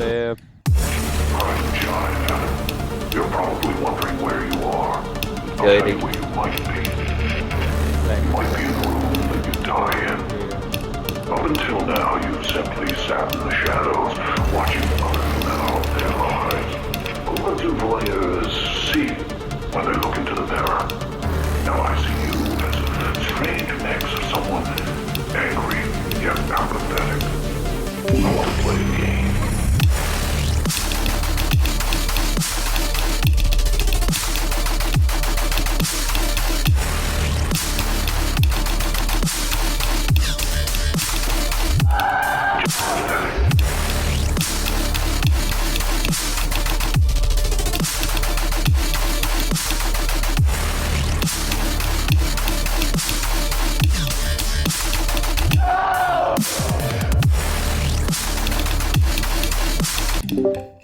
شباب. You're probably wondering where you are. I'll tell Guiding. you where you might be. You might be in the room that you die in. Up until now, you've simply sat in the shadows, watching others live out their lives. But what do voyeurs see when they look into the mirror? Now I see you as a strange mix of someone angry yet apathetic. I want to play a game. Pathetic.